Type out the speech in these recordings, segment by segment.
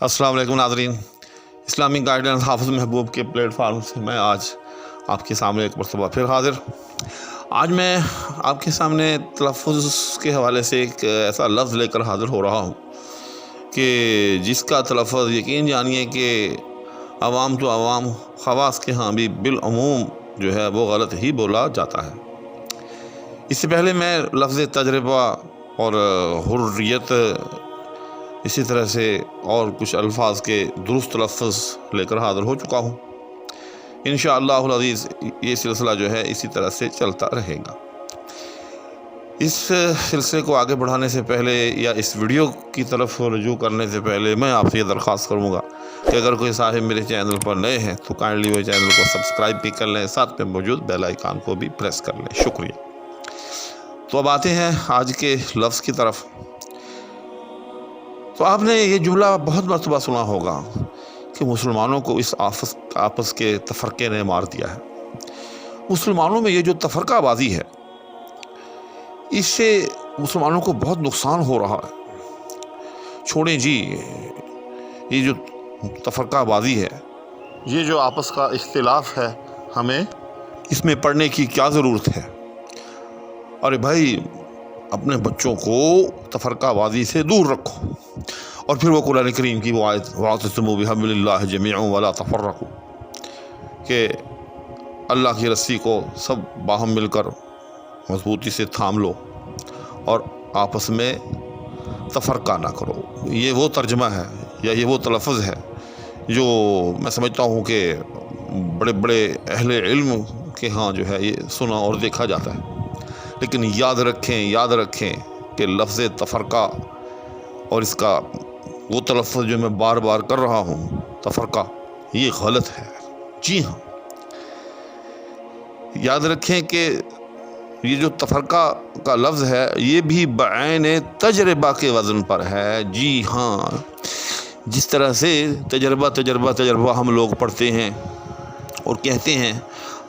السلام علیکم ناظرین، اسلامی گائیڈنس حافظ محبوب کے پلیٹ فارم سے میں آج آپ کے سامنے ایک مرتبہ پھر حاضر۔ آج میں آپ کے سامنے تلفظ کے حوالے سے ایک ایسا لفظ لے کر حاضر ہو رہا ہوں کہ جس کا تلفظ یقین جانیے کہ عوام تو عوام، خواص کے ہاں بھی بالعموم جو ہے وہ غلط ہی بولا جاتا ہے۔ اس سے پہلے میں لفظ تجربہ اور حریت، اسی طرح سے اور کچھ الفاظ کے درست تلفظ لے کر حاضر ہو چکا ہوں۔ انشاءاللہ العزیز یہ سلسلہ جو ہے اسی طرح سے چلتا رہے گا۔ اس سلسلے کو آگے بڑھانے سے پہلے یا اس ویڈیو کی طرف رجوع کرنے سے پہلے میں آپ سے یہ درخواست کروں گا کہ اگر کوئی صاحب میرے چینل پر نئے ہیں تو کائنڈلی وہ چینل کو سبسکرائب بھی کر لیں، ساتھ میں موجود بیل آئیکن کو بھی پریس کر لیں۔ شکریہ۔ تو اب آتے ہیں آج کے لفظ کی طرف۔ تو آپ نے یہ جملہ بہت مرتبہ سنا ہوگا کہ مسلمانوں کو اس آپس کے تفرقے نے مار دیا ہے۔ مسلمانوں میں یہ جو تفرقہ بازی ہے، اس سے مسلمانوں کو بہت نقصان ہو رہا ہے۔ چھوڑیں جی، یہ جو تفرقہ بازی ہے، یہ جو آپس کا اختلاف ہے، ہمیں اس میں پڑھنے کی کیا ضرورت ہے؟ ارے بھائی، اپنے بچوں کو تفرقہ بازی سے دور رکھو۔ اور پھر وہ قرآن کریم کی وہ آیت وَاعْتَصِمُوا بِحَبْلِ اللَّهِ جَمِيعًا وَلَا تَفَرَّقُوا، کہ اللہ کی رسی کو سب باہم مل کر مضبوطی سے تھام لو اور آپس میں تفرقہ نہ کرو۔ یہ وہ ترجمہ ہے یا یہ وہ تلفظ ہے جو میں سمجھتا ہوں کہ بڑے بڑے اہل علم کے ہاں جو ہے یہ سنا اور دیکھا جاتا ہے۔ لیکن یاد رکھیں کہ لفظ تفرقہ اور اس کا وہ تلفظ جو میں بار بار کر رہا ہوں، تفرقہ، یہ غلط ہے۔ جی ہاں، یاد رکھیں کہ یہ جو تفرقہ کا لفظ ہے یہ بھی بعین تجربہ کے وزن پر ہے۔ جی ہاں، جس طرح سے تجربہ ہم لوگ پڑھتے ہیں اور کہتے ہیں،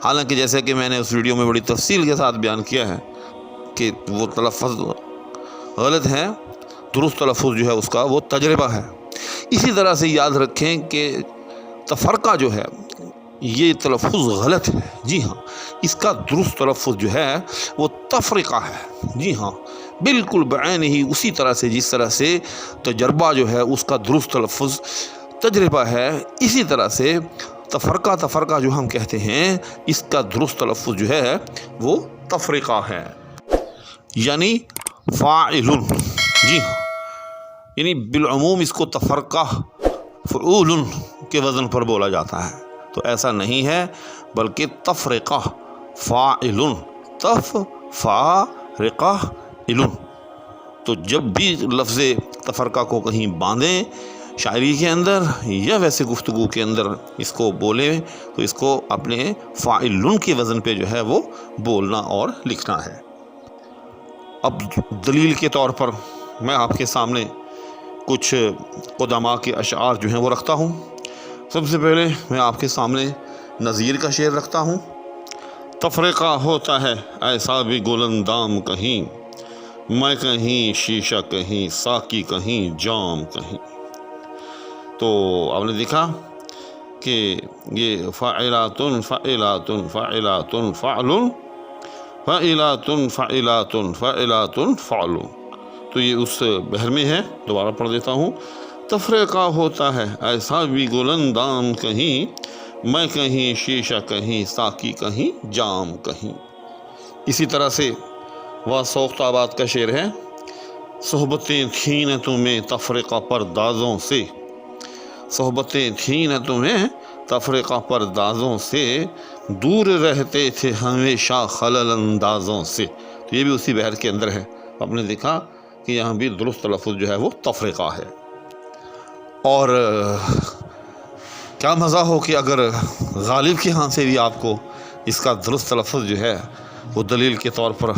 حالانکہ جیسا کہ میں نے اس ویڈیو میں بڑی تفصیل کے ساتھ بیان کیا ہے کہ وہ تلفظ غلط ہے، درست تلفظ جو ہے اس کا وہ تجربہ ہے۔ اسی طرح سے یاد رکھیں کہ تفرقہ جو ہے یہ تلفظ غلط ہے۔ جی ہاں، اس کا درست تلفظ جو ہے وہ تفرقہ ہے۔ جی ہاں، بالکل بعین ہی اسی طرح سے جس طرح سے تجربہ جو ہے اس کا درست تلفظ تجربہ ہے، اسی طرح سے تفرقہ جو ہم کہتے ہیں اس کا درست تلفظ جو ہے وہ تفرقہ ہے، یعنی فاعل۔ جی ہاں، یعنی بالعموم اس کو تفرقہ فعول کے وزن پر بولا جاتا ہے، تو ایسا نہیں ہے، بلکہ تفرقہ فاعل، تفرقہ علم۔ تو جب بھی لفظ تفرقہ کو کہیں باندھیں شاعری کے اندر یا ویسے گفتگو کے اندر اس کو بولیں تو اس کو اپنے فاعل کے وزن پہ جو ہے وہ بولنا اور لکھنا ہے۔ اب دلیل کے طور پر میں آپ کے سامنے کچھ قدماء کے اشعار جو ہیں وہ رکھتا ہوں۔ سب سے پہلے میں آپ کے سامنے نظیر کا شعر رکھتا ہوں۔ تفرقہ ہوتا ہے ایسا بھی گلندام کہیں، میں کہیں شیشہ کہیں ساقی کہیں جام کہیں۔ تو آپ نے دیکھا کہ یہ فاعلات فاعلات فاعلات فعل، فاعلات فاعلات فاعلات فعل، تو یہ اس بحر میں ہے۔ دوبارہ پڑھ دیتا ہوں۔ تفرقہ ہوتا ہے ایسا بھی گلندام کہیں، میں کہیں شیشہ کہیں ساقی کہیں جام کہیں۔ اسی طرح سے واسوخت آباد کا شعر ہے۔ صحبتیں تھیں نہ تمہیں تفرقہ پردازوں سے، صحبتیں تھیں نہ تمہیں تفرقہ پردازوں سے، دور رہتے تھے ہمیشہ خلل اندازوں سے۔ تو یہ بھی اسی بحر کے اندر ہے۔ آپ نے دیکھا کہ یہاں بھی درست تلفظ جو ہے وہ تفرقہ ہے۔ اور کیا مزہ ہو کہ اگر غالب کے ہاں سے بھی آپ کو اس کا درست تلفظ جو ہے وہ دلیل کے طور پر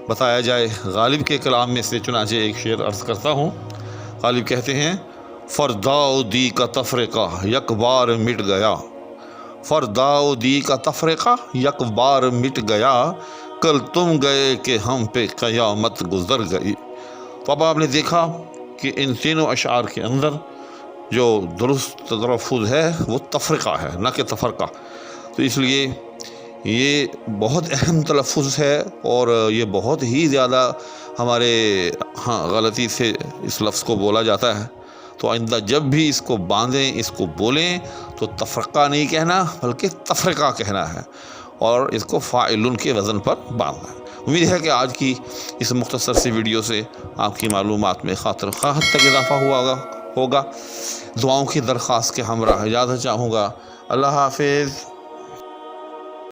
بتایا جائے۔ غالب کے کلام میں سے چنانچہ ایک شعر عرض کرتا ہوں۔ غالب کہتے ہیں، فرداؤ دی کا تفرقہ یک بار مٹ گیا، فرداؤ دی کا تفرقہ یک بار مٹ گیا، کل تم گئے کہ ہم پہ قیامت گزر گئی۔ تو اب آپ نے دیکھا کہ ان تینوں اشعار کے اندر جو درست تلفظ ہے وہ تفرقہ ہے، نہ کہ تفرقہ. تو اس لیے یہ بہت اہم تلفظ ہے اور یہ بہت ہی زیادہ ہمارے غلطی سے اس لفظ کو بولا جاتا ہے. تو آئندہ جب بھی اس کو باندھیں، اس کو بولیں تو تفرقہ نہیں کہنا بلکہ تفرقہ کہنا ہے، اور اس کو فاعلن کے وزن پر باندھنا ہے. امید ہے کہ آج کی اس مختصر سی ویڈیو سے آپ کی معلومات میں خاطر خواہ حد تک اضافہ ہوگا. دعاؤں کی درخواست کے ہمراہ اجازت چاہوں گا. اللہ حافظ.